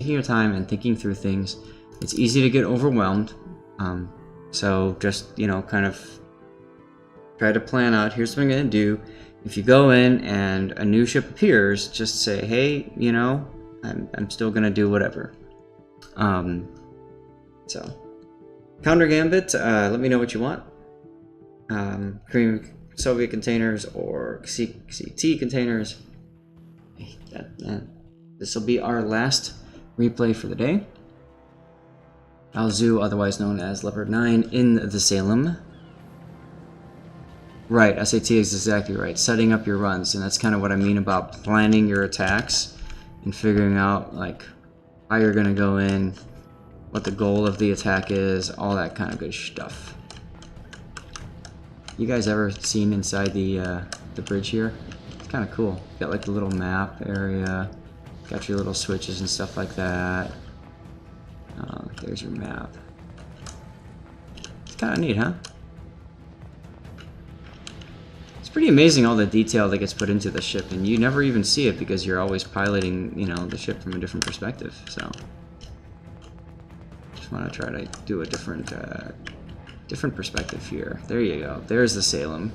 taking your time and thinking through things. It's easy to get overwhelmed. So just, you know, kind of try to plan out, here's what I'm going to do. If you go in and a new ship appears, just say, hey, you know, I'm still going to do whatever. So, counter gambit, let me know what you want. Cream Soviet containers or CT containers. This will be our last replay for the day. Alzu, otherwise known as Leopard 9, in the Salem. Right, SAT is exactly right. Setting up your runs, and that's kind of what I mean about planning your attacks and figuring out like how you're gonna go in, what the goal of the attack is, all that kind of good stuff. You guys ever seen inside the bridge here? It's kind of cool. Got like the little map area, got your little switches and stuff like that. There's your map. It's kind of neat, huh? It's pretty amazing all the detail that gets put into the ship, and you never even see it because you're always piloting, you know, the ship from a different perspective. So, just want to try to do a different perspective here. There you go. There's the Salem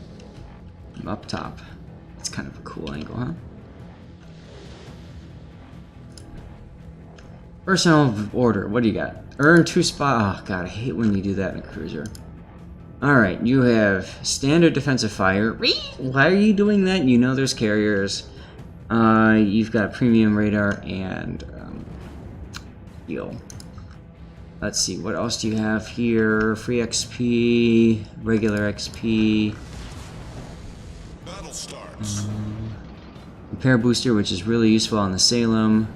up top. It's kind of a cool angle, huh? Personal order. What do you got? Earn 2 spots. Oh god, I hate when you do that in a cruiser. Alright, you have standard defensive fire. Why are you doing that? You know there's carriers. You've got premium radar and heal. Let's see, what else do you have here? Free XP, regular XP. Battle starts. Repair booster, which is really useful on the Salem.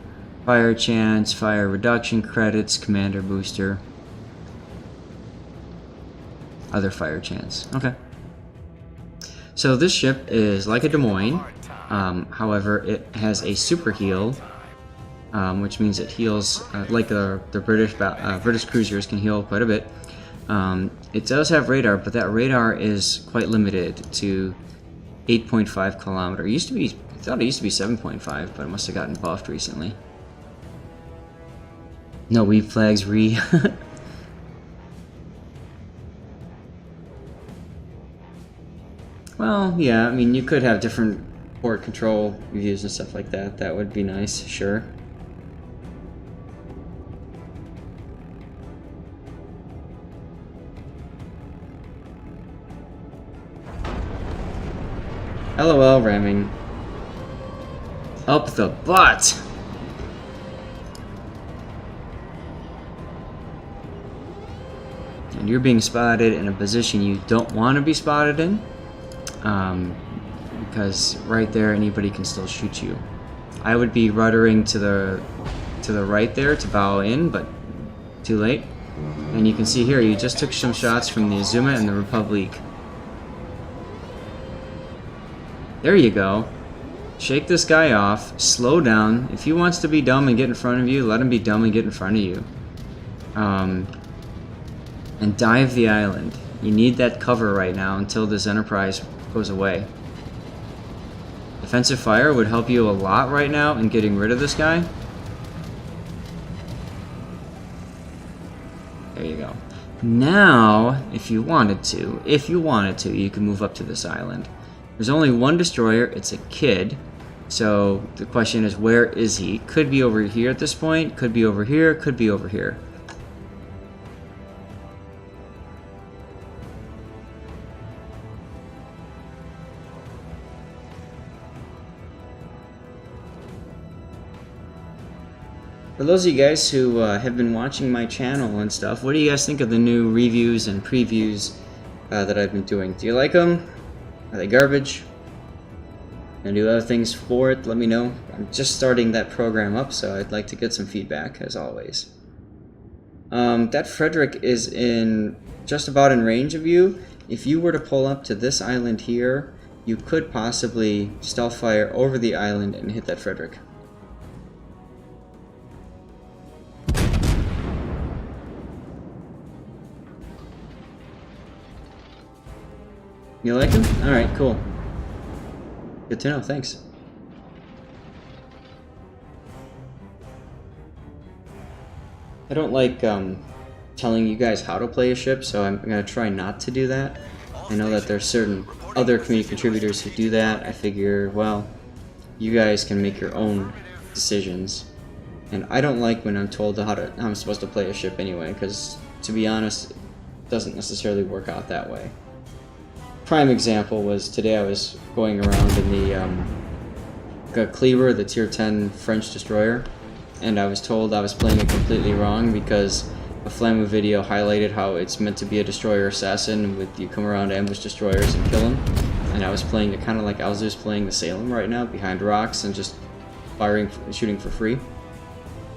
Fire chance, fire reduction credits, commander booster. Other fire chance. Okay. So this ship is like a Des Moines. However, it has a super heal, which means it heals like the British cruisers can heal quite a bit. It does have radar, but that radar is quite limited to 8.5 kilometer. It used to be, I thought it used to be 7.5, but it must have gotten buffed recently. No weave flags re. Well, yeah, I mean, you could have different port control views and stuff like that. That would be nice, sure. LOL ramming. Up the butt! And you're being spotted in a position you don't want to be spotted in. Because right there anybody can still shoot you. I would be ruddering to the right there to bow in, but too late. And you can see here you just took some shots from the Azuma and the Republic. There you go. Shake this guy off, slow down. If he wants to be dumb and get in front of you, let him be dumb and get in front of you. And dive the island. You need that cover right now until this Enterprise goes away. Defensive fire would help you a lot right now in getting rid of this guy. There you go. Now, if you wanted to, you can move up to this island. There's only one destroyer, it's a kid. So the question is, where is he? Could be over here at this point, could be over here, could be over here. For those of you guys who have been watching my channel and stuff, what do you guys think of the new reviews and previews that I've been doing? Do you like them? Are they garbage? Gonna do other things for it? Let me know. I'm just starting that program up, so I'd like to get some feedback, as always. That Frederick is just about in range of you. If you were to pull up to this island here, you could possibly stealth fire over the island and hit that Frederick. You like him? Alright, cool. Good to know, thanks. I don't like telling you guys how to play a ship, so I'm gonna try not to do that. I know that there's certain other community contributors who do that. I figure, well, you guys can make your own decisions. And I don't like when I'm told how I'm supposed to play a ship anyway, because to be honest, it doesn't necessarily work out that way. Prime example was today I was going around in the Cleaver, the tier 10 French destroyer, and I was told I was playing it completely wrong because a Flamu video highlighted how it's meant to be a destroyer assassin with you come around ambush destroyers and kill them. And I was playing it kind of like Alzu's playing the Salem right now, behind rocks and just firing, shooting for free.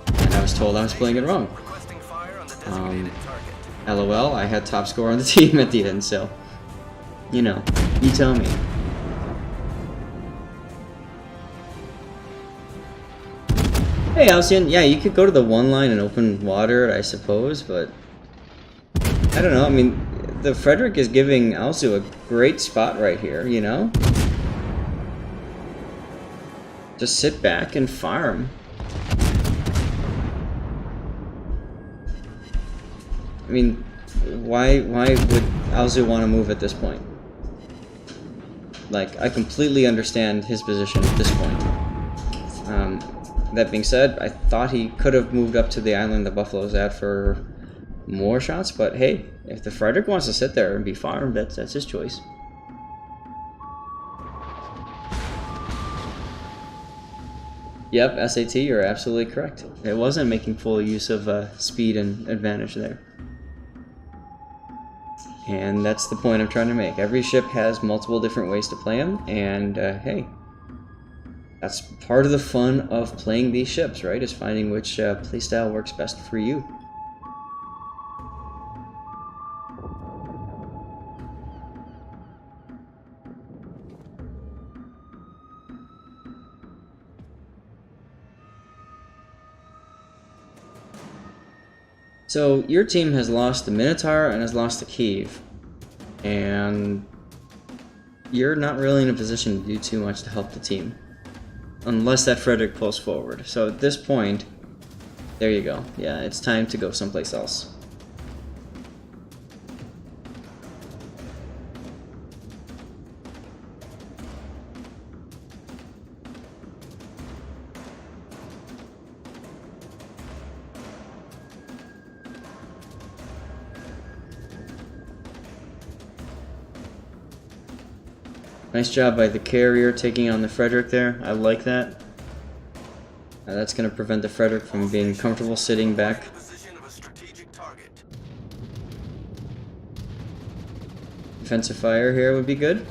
And I was told I was playing it wrong. LOL, I had top score on the team at the end, so, you know, you tell me. Hey Alcyon, yeah, you could go to the one line and open water, I suppose, but I don't know, I mean, the Frederick is giving Alzu a great spot right here, you know? Just sit back and farm. I mean, why would Alzu want to move at this point? Like, I completely understand his position at this point. That being said, I thought he could have moved up to the island the Buffalo's at for more shots, but hey, if the Frederick wants to sit there and be farmed, that's his choice. Yep, SAT, you're absolutely correct. It wasn't making full use of speed and advantage there. And that's the point I'm trying to make. Every ship has multiple different ways to play them, and hey, that's part of the fun of playing these ships, right? Is finding which playstyle works best for you. So your team has lost the Minotaur and has lost the Kiev, and you're not really in a position to do too much to help the team, unless that Frederick pulls forward. So at this point, there you go. Yeah, it's time to go someplace else. Nice job by the carrier taking on the Frederick there. I like that. That's going to prevent the Frederick from being comfortable sitting back. Defensive fire here would be good.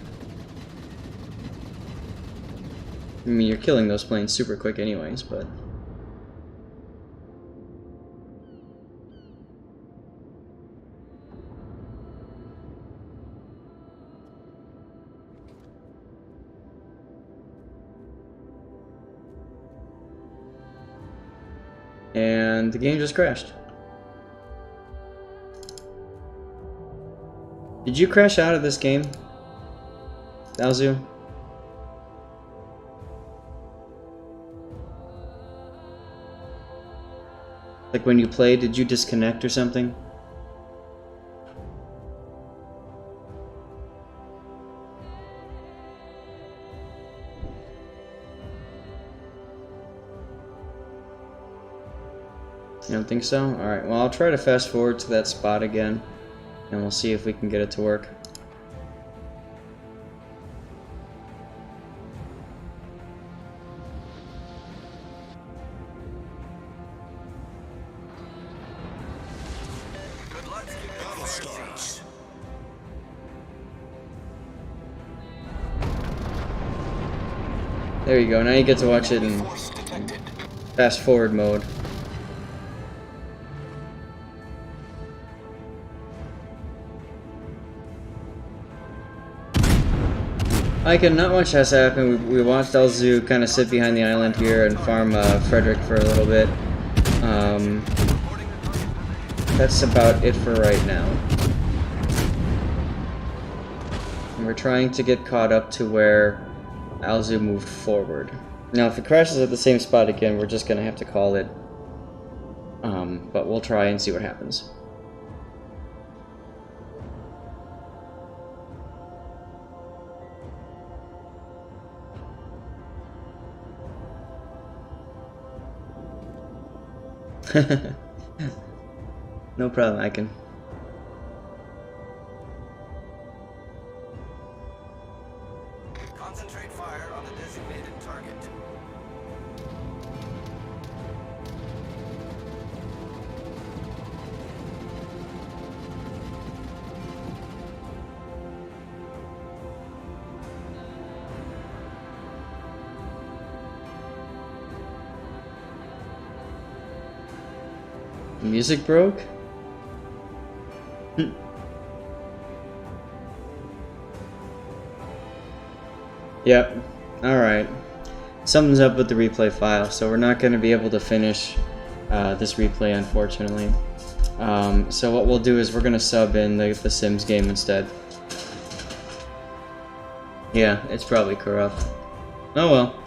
I mean, you're killing those planes super quick anyways, but... And the game just crashed. Did you crash out of this game, Alzu? Like when you played, did you disconnect or something? You don't think so? Alright, well I'll try to fast forward to that spot again, and we'll see if we can get it to work. Battle starts. There you go, now you get to watch it in fast forward mode. I cannot watch this happen. We watched Alzu kind of sit behind the island here and farm Frederick for a little bit. That's about it for right now. And we're trying to get caught up to where Alzu moved forward. Now if it crashes at the same spot again, we're just going to have to call it. But we'll try and see what happens. No problem, I can. Concentrate fire on the designated target. The music broke? Yep. Alright. Something's up with the replay file, so we're not going to be able to finish this replay, unfortunately. So what we'll do is we're going to sub in the Sims game instead. Yeah, it's probably corrupt. Oh well.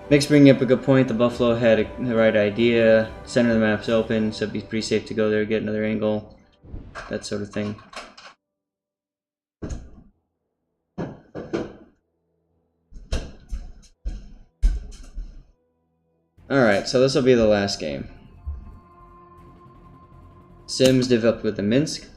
Mick's bringing up a good point. The Buffalo had the right idea. Center of the map's open, so it'd be pretty safe to go there, get another angle, that sort of thing. Alright, so this will be the last game. Sims developed with the Minsk.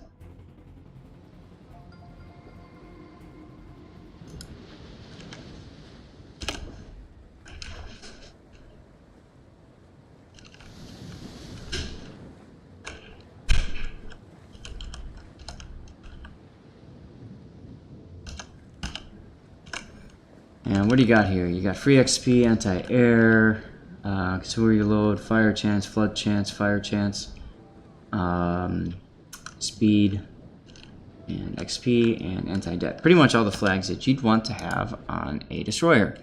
And what do you got here? You got free XP, anti-air, consumer reload, fire chance, flood chance, fire chance, speed, and XP, and anti-death. Pretty much all the flags that you'd want to have on a destroyer.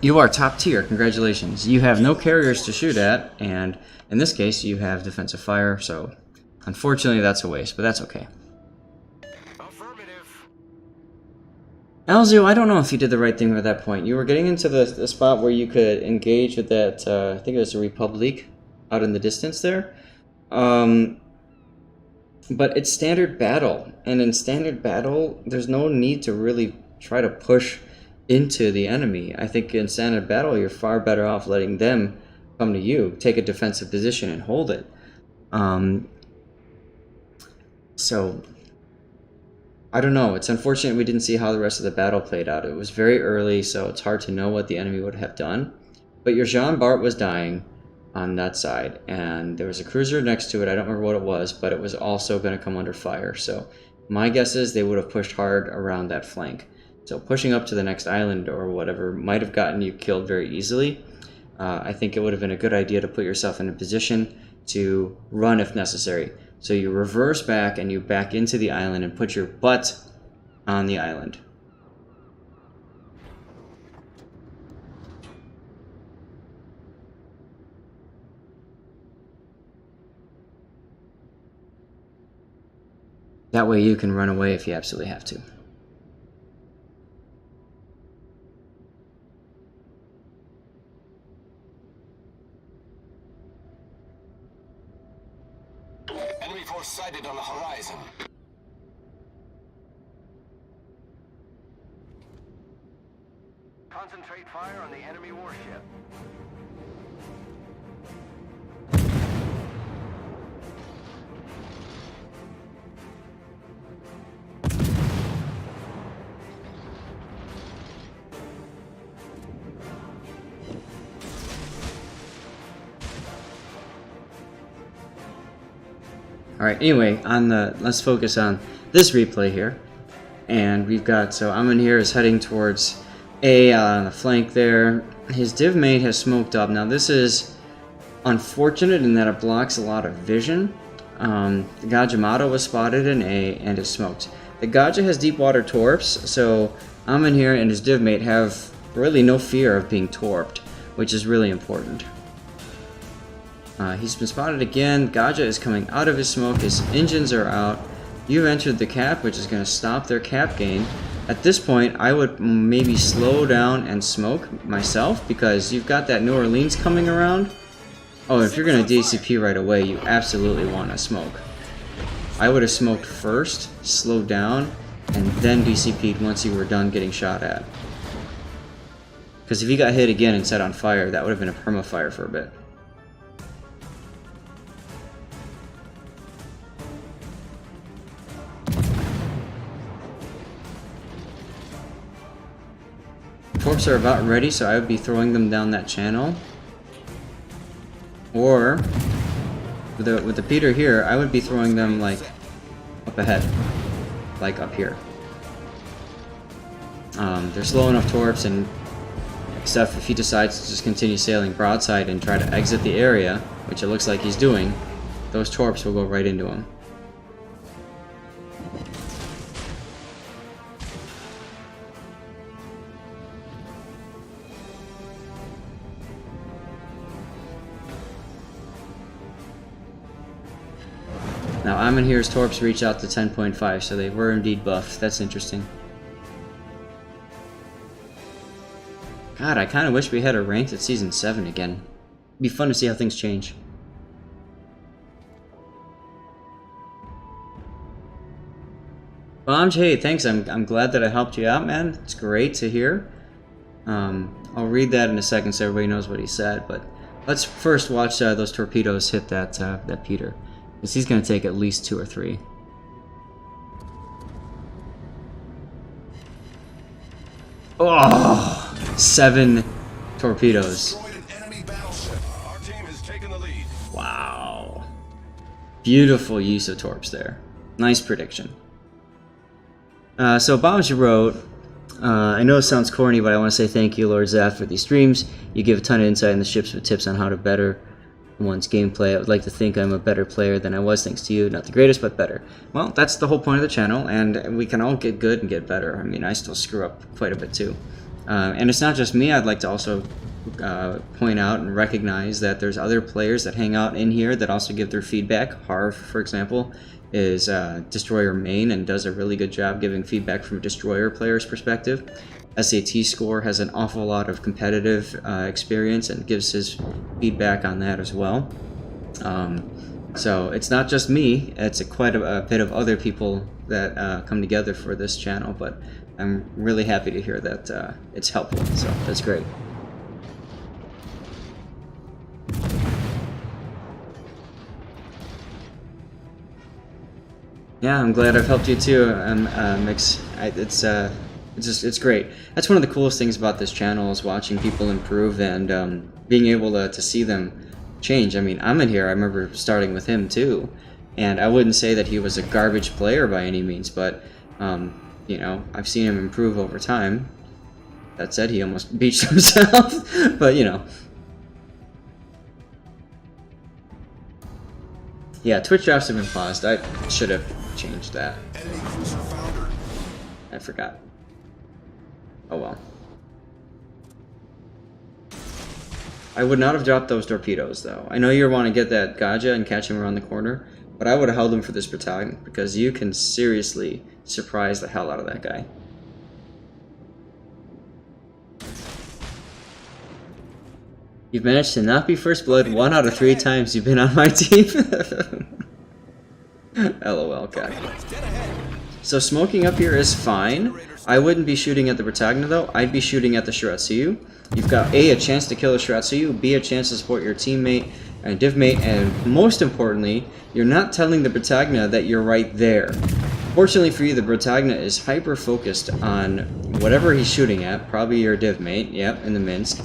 You are top tier, congratulations. You have no carriers to shoot at, and in this case you have defensive fire, so unfortunately that's a waste, but that's okay. Alzu, I don't know if you did the right thing at that point. You were getting into the spot where you could engage with that, I think it was a Republic out in the distance there. But it's standard battle, and in standard battle, there's no need to really try to push into the enemy. I think in standard battle, you're far better off letting them come to you, take a defensive position, and hold it. So I don't know. It's unfortunate we didn't see how the rest of the battle played out. It was very early, so it's hard to know what the enemy would have done. But your Jean Bart was dying on that side, and there was a cruiser next to it. I don't remember what it was, but it was also going to come under fire. So my guess is they would have pushed hard around that flank. So pushing up to the next island or whatever might have gotten you killed very easily. I think it would have been a good idea to put yourself in a position to run if necessary. So you reverse back and you back into the island and put your butt on the island. That way you can run away if you absolutely have to. Enemy force sighted on the horizon. Concentrate fire on the enemy warship. Alright, anyway, let's focus on this replay here. And we've got, so Amun here is heading towards A on the flank there. His div mate has smoked up. Now this is unfortunate in that it blocks a lot of vision. The Gajamato was spotted in A and is smoked. The Gaja has deep water torps, so Amun here and his div mate have really no fear of being torped, which is really important. He's been spotted again. Gaja is coming out of his smoke. His engines are out. You've entered the cap, which is going to stop their cap gain. At this point, I would maybe slow down and smoke myself, because you've got that New Orleans coming around. Oh, if you're going to DCP right away, you absolutely want to smoke. I would have smoked first, slowed down, and then DCP'd once you were done getting shot at. Because if you got hit again and set on fire, that would have been a perma-fire for a bit. Torps are about ready, so I would be throwing them down that channel. Or, with the Peter here, I would be throwing them, like, up ahead. Like, up here. They're slow enough torps and stuff. If he decides to just continue sailing broadside and try to exit the area, which it looks like he's doing, those torps will go right into him. Now, Amenhir's torps reach out to 10.5, so they were indeed buffed. That's interesting. God, I kind of wish we had a ranked at Season 7 again. It'd be fun to see how things change. Bomj, hey, thanks. I'm glad that I helped you out, man. It's great to hear. I'll read that in a second so everybody knows what he said, but let's first watch those torpedoes hit that Peter. Because he's going to take at least 2 or 3. Oh! 7 torpedoes. Wow. Beautiful use of torps there. Nice prediction. So Bombs wrote, I know it sounds corny, but I want to say thank you, Lord Zath, for these streams. You give a ton of insight in the ships with tips on how to better one's gameplay. I would like to think I'm a better player than I was thanks to you. Not the greatest, but better. Well, that's the whole point of the channel, and we can all get good and get better. I mean, I still screw up quite a bit too. And it's not just me. I'd like to also point out and recognize that there's other players that hang out in here that also give their feedback. Harv, for example, is Destroyer main and does a really good job giving feedback from a Destroyer player's perspective. SAT Score has an awful lot of competitive experience and gives his feedback on that as well. So it's not just me, it's quite a bit of other people that come together for this channel, but I'm really happy to hear that it's helpful, so that's great. Yeah, I'm glad I've helped you too, Mix. It's great. That's one of the coolest things about this channel is watching people improve and being able to see them change. I mean, I'm in here. I remember starting with him too, and I wouldn't say that he was a garbage player by any means, but you know, I've seen him improve over time. That said, he almost beached himself, but you know. Yeah, Twitch drafts have been paused. I should have changed that. I forgot. Oh well. I would not have dropped those torpedoes, though. I know you want to get that Gaja and catch him around the corner, but I would have held him for this battalion, because you can seriously surprise the hell out of that guy. You've managed to not be first blood 1 out of 3 times you've been on my team. LOL, God. So smoking up here is fine. I wouldn't be shooting at the Bratagna though. I'd be shooting at the Shiratsuyu. You've got A, a chance to kill the Shiratsuyu, B, a chance to support your teammate and divmate, and most importantly, you're not telling the Bratagna that you're right there. Fortunately for you, the Bratagna is hyper-focused on whatever he's shooting at, probably your divmate, yep, in the Minsk.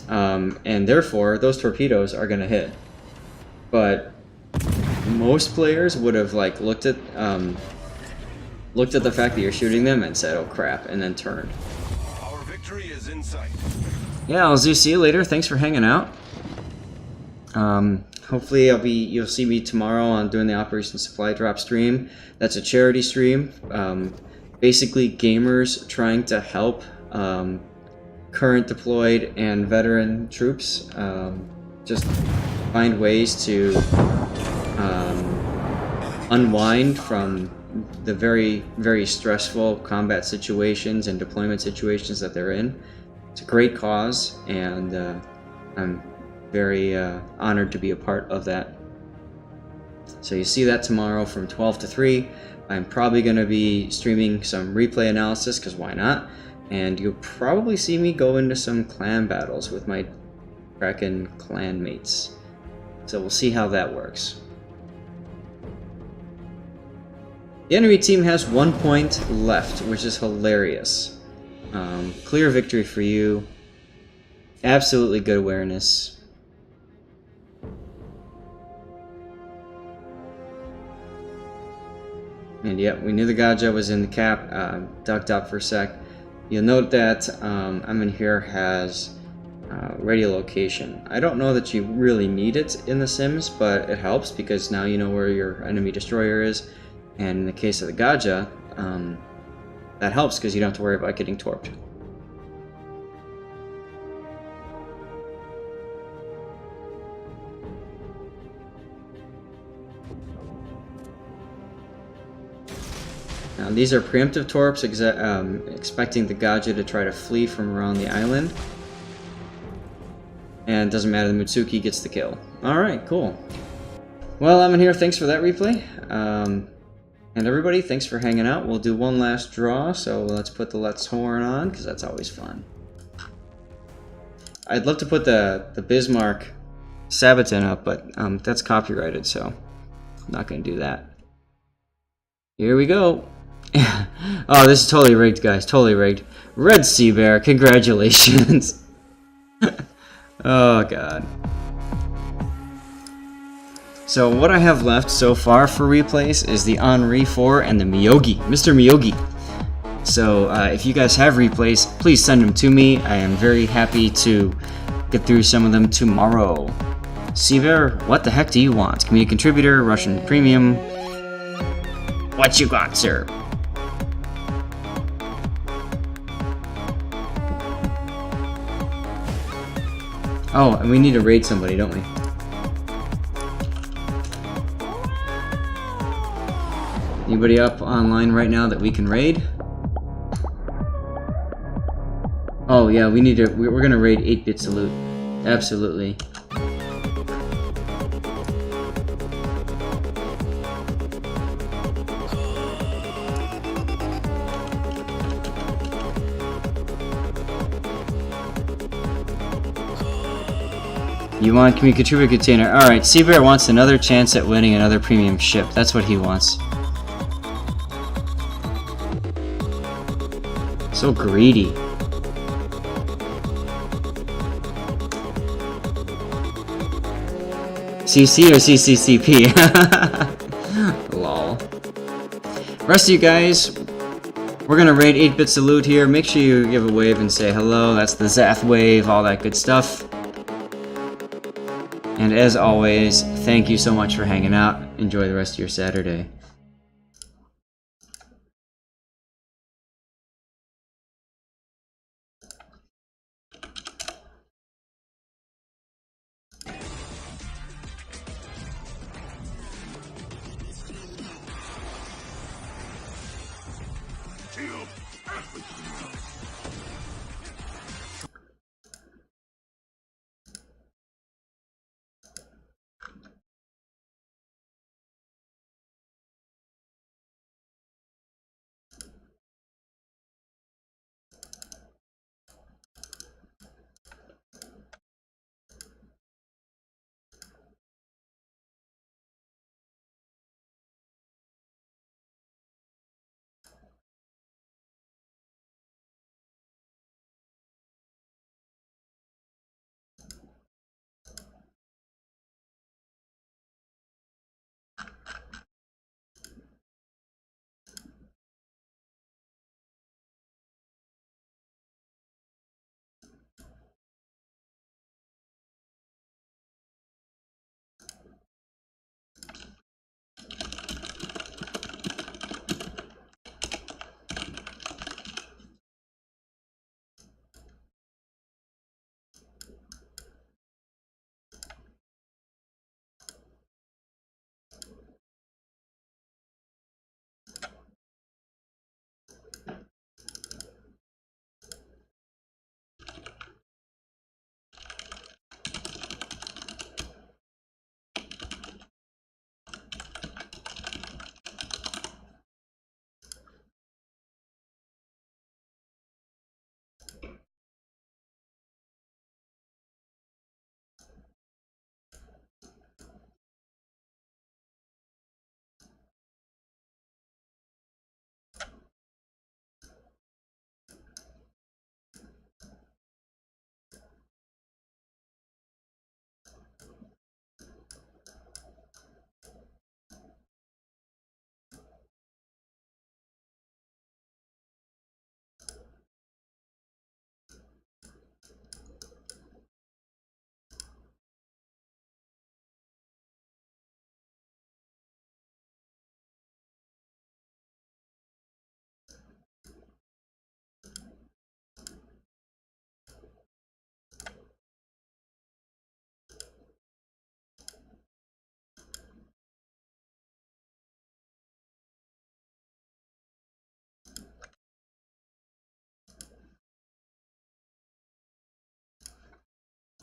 And therefore, those torpedoes are going to hit. But most players would have like looked at the fact that you're shooting them and said, "Oh crap," and then turned. Our victory is in sight. Yeah, I'll see you later. Thanks for hanging out. Hopefully you'll see me tomorrow on doing the Operation Supply Drop stream. That's a charity stream. Basically gamers trying to help current deployed and veteran troops just find ways to unwind from the very, very stressful combat situations and deployment situations that they're in. It's a great cause, and I'm very honored to be a part of that. So you see that tomorrow from 12 to 3. I'm probably going to be streaming some replay analysis, because why not? And you'll probably see me go into some clan battles with my Kraken clan mates. So we'll see how that works. The enemy team has 1 point left, which is hilarious. Clear victory for you. Absolutely good awareness. And yep, we knew the Gaja was in the cap. Ducked up for a sec. You'll note that I'm in here has radio location. I don't know that you really need it in The Sims, but it helps because now you know where your enemy destroyer is. And in the case of the Gaja, that helps because you don't have to worry about getting torped. Now these are preemptive torps, expecting the Gaja to try to flee from around the island. And it doesn't matter, the Mutsuki gets the kill. Alright, cool. Well, I'm in here, thanks for that replay. And everybody, thanks for hanging out. We'll do one last draw, so let's put the Let's Horn on, because that's always fun. I'd love to put the Bismarck Sabaton up, but that's copyrighted, so I'm not going to do that. Here we go. Oh, this is totally rigged, guys. Totally rigged. Red Sea Bear, congratulations. Oh, God. So what I have left so far for replays is the Henri 4 and the Miyogi, Mr. Miyogi. So if you guys have replays, please send them to me. I am very happy to get through some of them tomorrow. Seaver, what the heck do you want? Community contributor, Russian premium. What you got, sir? Oh, and we need to raid somebody, don't we? Anybody up online right now that we can raid? Oh yeah, we need to. We're gonna raid 8-Bit Salute. Absolutely. You want community contributor container? All right, Seabear wants another chance at winning another premium ship. That's what he wants. So greedy. CC or CCCP? Lol. Rest of you guys, we're gonna raid 8-Bit Salute here. Make sure you give a wave and say hello. That's the Zath wave, all that good stuff. And as always, thank you so much for hanging out. Enjoy the rest of your Saturday.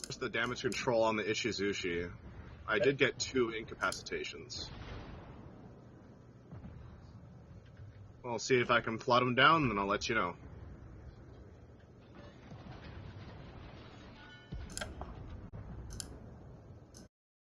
Just the damage control on the Ishizushi. I did get 2 incapacitations. I'll see if I can plot them down, and then I'll let you know.